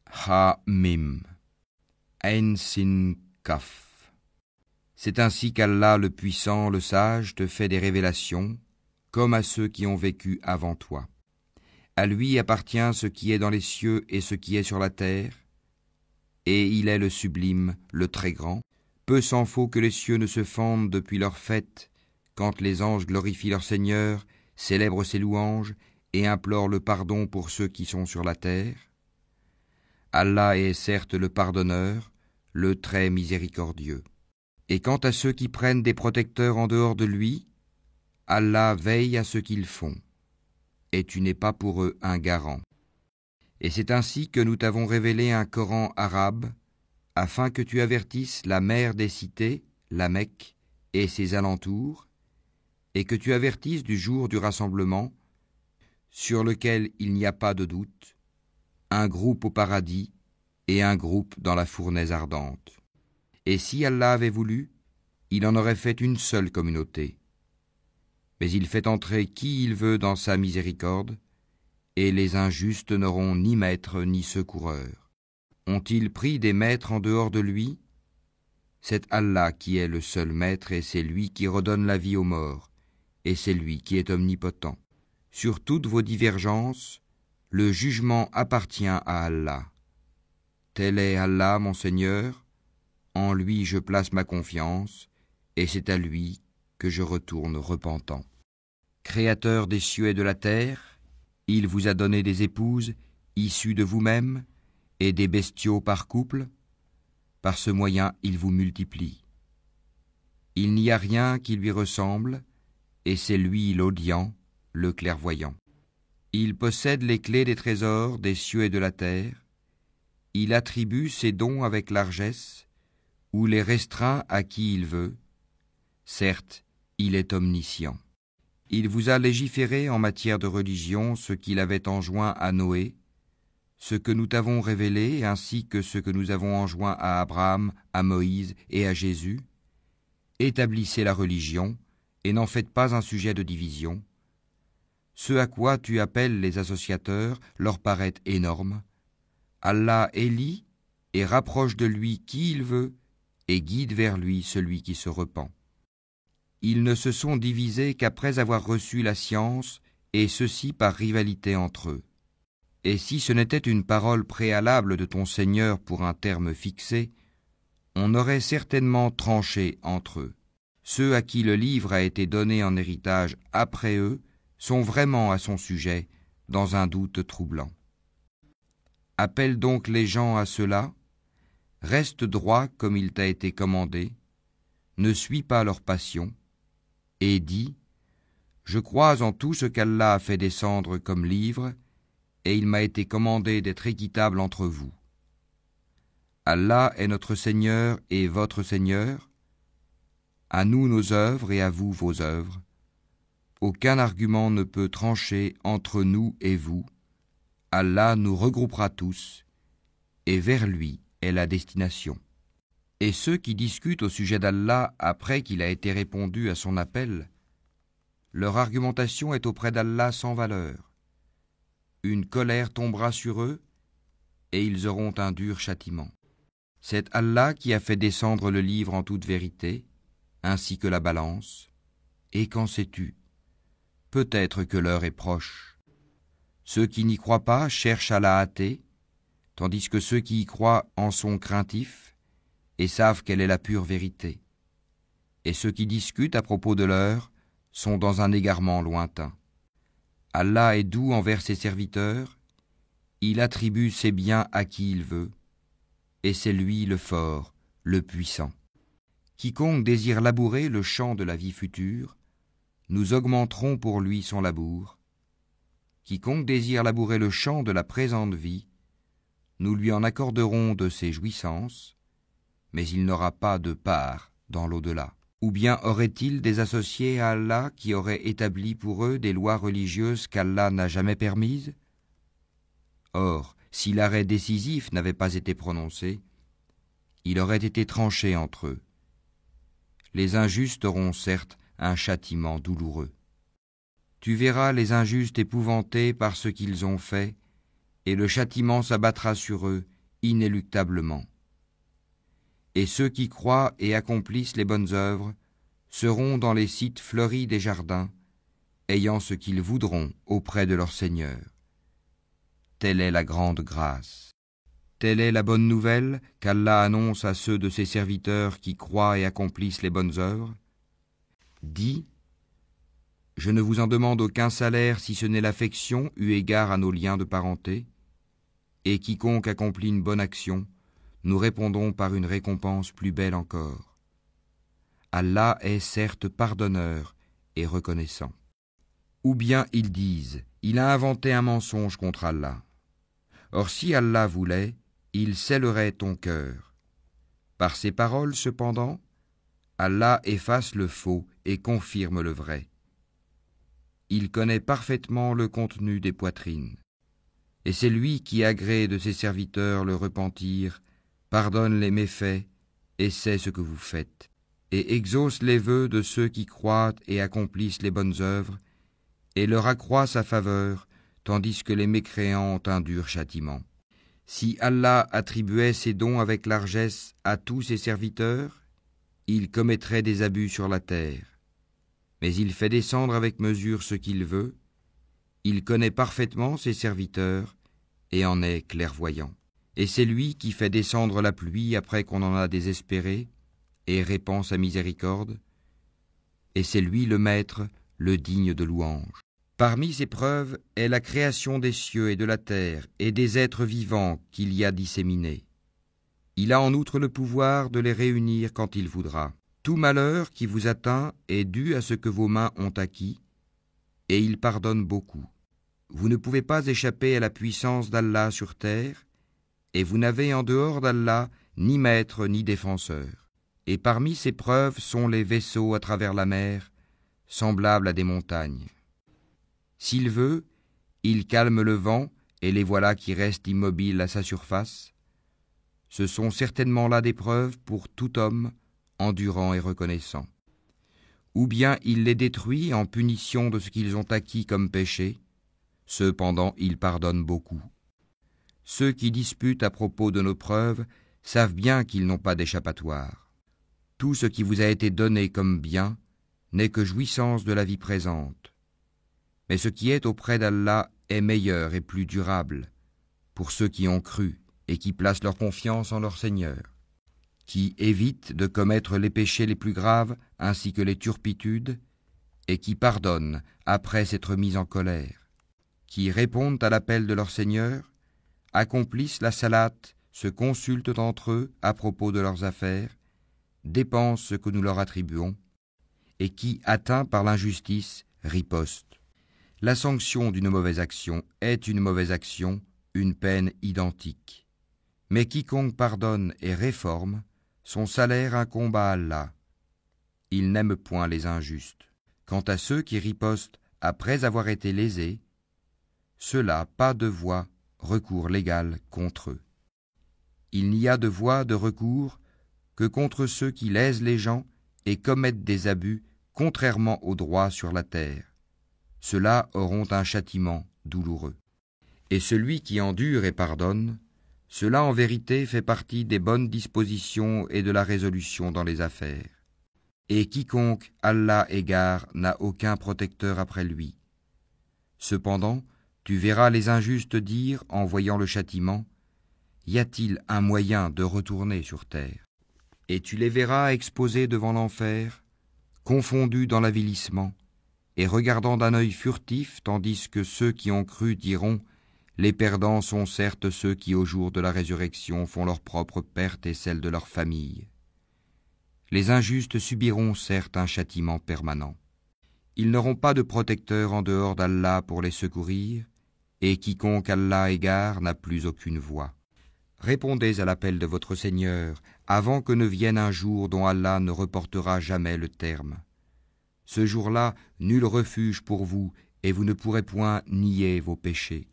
Ha-Mim. Ain Sin Kaf. C'est ainsi qu'Allah le puissant, le sage, te fait des révélations, comme à ceux qui ont vécu avant toi. À lui appartient ce qui est dans les cieux et ce qui est sur la terre, et il est le sublime, le très grand. Peu s'en faut que les cieux ne se fendent depuis leur fête, quand les anges glorifient leur Seigneur, célèbrent ses louanges et implorent le pardon pour ceux qui sont sur la terre. Allah est certes le pardonneur, le très miséricordieux. Et quant à ceux qui prennent des protecteurs en dehors de lui, Allah veille à ce qu'ils font, et tu n'es pas pour eux un garant. Et c'est ainsi que nous t'avons révélé un Coran arabe, afin que tu avertisses la mère des cités, la Mecque, et ses alentours, et que tu avertisses du jour du rassemblement, sur lequel il n'y a pas de doute, un groupe au paradis et un groupe dans la fournaise ardente. Et si Allah avait voulu, il en aurait fait une seule communauté. Mais il fait entrer qui il veut dans sa miséricorde, et les injustes n'auront ni maître ni secoureur. Ont-ils pris des maîtres en dehors de lui ? C'est Allah qui est le seul maître, et c'est lui qui redonne la vie aux morts, et c'est lui qui est omnipotent. Sur toutes vos divergences, le jugement appartient à Allah. Tel est Allah, mon Seigneur, en lui je place ma confiance, et c'est à lui que je retourne repentant. Créateur des cieux et de la terre, il vous a donné des épouses issues de vous-même, et des bestiaux par couple. Par ce moyen, il vous multiplie. Il n'y a rien qui lui ressemble, et c'est lui l'audient, le clairvoyant. Il possède les clés des trésors des cieux et de la terre. Il attribue ses dons avec largesse, ou les restreint à qui il veut. Certes, il est omniscient. Il vous a légiféré en matière de religion ce qu'il avait enjoint à Noé, ce que nous t'avons révélé, ainsi que ce que nous avons enjoint à Abraham, à Moïse et à Jésus. Établissez la religion, et n'en faites pas un sujet de division. Ce à quoi tu appelles les associateurs leur paraît énorme. Allah élit et rapproche de lui qui il veut, et guide vers lui celui qui se repent. Ils ne se sont divisés qu'après avoir reçu la science, et ceci par rivalité entre eux. Et si ce n'était une parole préalable de ton Seigneur pour un terme fixé, on aurait certainement tranché entre eux. Ceux à qui le livre a été donné en héritage après eux sont vraiment à son sujet dans un doute troublant. Appelle donc les gens à cela, reste droit comme il t'a été commandé, ne suis pas leur passion, et dis, je crois en tout ce qu'Allah a fait descendre comme livre, et il m'a été commandé d'être équitable entre vous. Allah est notre Seigneur et votre Seigneur, à nous nos œuvres et à vous vos œuvres. Aucun argument ne peut trancher entre nous et vous. Allah nous regroupera tous, et vers lui est la destination. Et ceux qui discutent au sujet d'Allah après qu'il a été répondu à son appel, leur argumentation est auprès d'Allah sans valeur. Une colère tombera sur eux, et ils auront un dur châtiment. C'est Allah qui a fait descendre le livre en toute vérité, ainsi que la balance. Et qu'en sais-tu ? Peut-être que l'heure est proche. Ceux qui n'y croient pas cherchent à la hâter, tandis que ceux qui y croient en sont craintifs et savent quelle est la pure vérité. Et ceux qui discutent à propos de l'heure sont dans un égarement lointain. Allah est doux envers ses serviteurs, il attribue ses biens à qui il veut, et c'est lui le fort, le puissant. Quiconque désire labourer le champ de la vie future, nous augmenterons pour lui son labour. Quiconque désire labourer le champ de la présente vie, nous lui en accorderons de ses jouissances, mais il n'aura pas de part dans l'au-delà. Ou bien aurait-il des associés à Allah qui auraient établi pour eux des lois religieuses qu'Allah n'a jamais permises ? Or, si l'arrêt décisif n'avait pas été prononcé, il aurait été tranché entre eux. Les injustes auront certes un châtiment douloureux. Tu verras les injustes épouvantés par ce qu'ils ont fait, et le châtiment s'abattra sur eux, inéluctablement. Et ceux qui croient et accomplissent les bonnes œuvres seront dans les sites fleuris des jardins, ayant ce qu'ils voudront auprès de leur Seigneur. Telle est la grande grâce. Telle est la bonne nouvelle qu'Allah annonce à ceux de ses serviteurs qui croient et accomplissent les bonnes œuvres. Dis, je ne vous en demande aucun salaire si ce n'est l'affection eu égard à nos liens de parenté, et quiconque accomplit une bonne action, nous répondons par une récompense plus belle encore. Allah est certes pardonneur et reconnaissant. Ou bien ils disent, il a inventé un mensonge contre Allah. Or si Allah voulait, il scellerait ton cœur. Par ces paroles, cependant, Allah efface le faux et confirme le vrai. Il connaît parfaitement le contenu des poitrines. Et c'est lui qui agrée de ses serviteurs le repentir, pardonne les méfaits et sait ce que vous faites, et exauce les vœux de ceux qui croient et accomplissent les bonnes œuvres, et leur accroît sa faveur, tandis que les mécréants ont un dur châtiment. Si Allah attribuait ses dons avec largesse à tous ses serviteurs, il commettrait des abus sur la terre. Mais il fait descendre avec mesure ce qu'il veut, il connaît parfaitement ses serviteurs et en est clairvoyant. Et c'est lui qui fait descendre la pluie après qu'on en a désespéré et répand sa miséricorde, et c'est lui le maître, le digne de louange. Parmi ces preuves est la création des cieux et de la terre et des êtres vivants qu'il y a disséminés. Il a en outre le pouvoir de les réunir quand il voudra. Tout malheur qui vous atteint est dû à ce que vos mains ont acquis, et il pardonne beaucoup. Vous ne pouvez pas échapper à la puissance d'Allah sur terre, et vous n'avez en dehors d'Allah ni maître ni défenseur. Et parmi ces preuves sont les vaisseaux à travers la mer, semblables à des montagnes. S'il veut, il calme le vent, et les voilà qui restent immobiles à sa surface. Ce sont certainement là des preuves pour tout homme, endurant et reconnaissant. Ou bien il les détruit en punition de ce qu'ils ont acquis comme péché, cependant il pardonne beaucoup. Ceux qui disputent à propos de nos preuves savent bien qu'ils n'ont pas d'échappatoire. Tout ce qui vous a été donné comme bien n'est que jouissance de la vie présente. Mais ce qui est auprès d'Allah est meilleur et plus durable pour ceux qui ont cru et qui placent leur confiance en leur Seigneur, qui évitent de commettre les péchés les plus graves ainsi que les turpitudes, et qui pardonnent après s'être mis en colère, qui répondent à l'appel de leur Seigneur, accomplissent la salate, se consultent entre eux à propos de leurs affaires, dépensent ce que nous leur attribuons, et qui, atteints par l'injustice, ripostent. La sanction d'une mauvaise action est une mauvaise action, une peine identique. Mais quiconque pardonne et réforme, son salaire incombe à Allah. Il n'aime point les injustes. Quant à ceux qui ripostent après avoir été lésés, ceux-là pas de voie, recours légal contre eux. Il n'y a de voie de recours que contre ceux qui lèsent les gens et commettent des abus contrairement au droit sur la terre. Ceux-là auront un châtiment douloureux. Et celui qui endure et pardonne, cela en vérité fait partie des bonnes dispositions et de la résolution dans les affaires. Et quiconque Allah égare n'a aucun protecteur après lui. Cependant, tu verras les injustes dire, en voyant le châtiment, « Y a-t-il un moyen de retourner sur terre ?» Et tu les verras exposés devant l'enfer, confondus dans l'avilissement, et regardant d'un œil furtif, tandis que ceux qui ont cru diront « Les perdants sont certes ceux qui au jour de la résurrection font leur propre perte et celle de leur famille. » Les injustes subiront certes un châtiment permanent. Ils n'auront pas de protecteur en dehors d'Allah pour les secourir, et quiconque Allah égare n'a plus aucune voie. Répondez à l'appel de votre Seigneur avant que ne vienne un jour dont Allah ne reportera jamais le terme. Ce jour-là, nul refuge pour vous, et vous ne pourrez point nier vos péchés.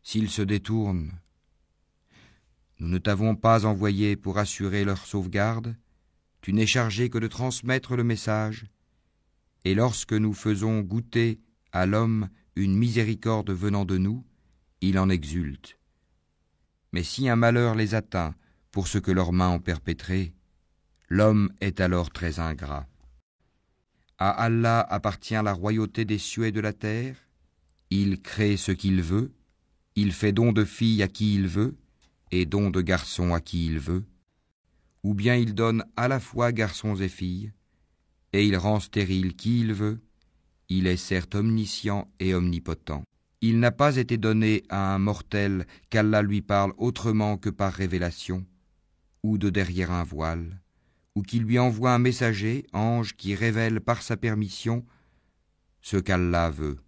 S'ils se détournent, nous ne t'avons pas envoyé pour assurer leur sauvegarde, tu n'es chargé que de transmettre le message, et lorsque nous faisons goûter à l'homme une miséricorde venant de nous, il en exulte. Mais si un malheur les atteint pour ce que leurs mains ont perpétré, l'homme est alors très ingrat. À Allah appartient la royauté des cieux et de la terre. Il crée ce qu'il veut, il fait don de filles à qui il veut, et don de garçons à qui il veut, ou bien il donne à la fois garçons et filles, et il rend stérile qui il veut, il est certes omniscient et omnipotent. Il n'a pas été donné à un mortel qu'Allah lui parle autrement que par révélation, ou de derrière un voile, ou qu'il lui envoie un messager, ange, qui révèle par sa permission ce qu'Allah veut.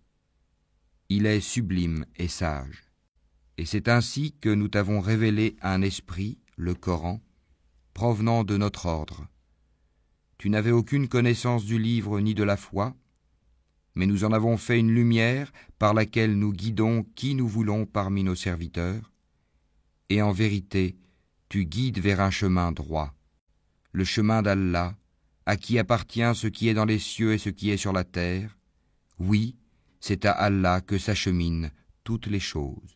Il est sublime et sage. Et c'est ainsi que nous t'avons révélé un esprit, le Coran, provenant de notre ordre. Tu n'avais aucune connaissance du livre ni de la foi, mais nous en avons fait une lumière par laquelle nous guidons qui nous voulons parmi nos serviteurs, et en vérité, tu guides vers un chemin droit, le chemin d'Allah, à qui appartient ce qui est dans les cieux et ce qui est sur la terre. Oui, c'est à Allah que s'acheminent toutes les choses.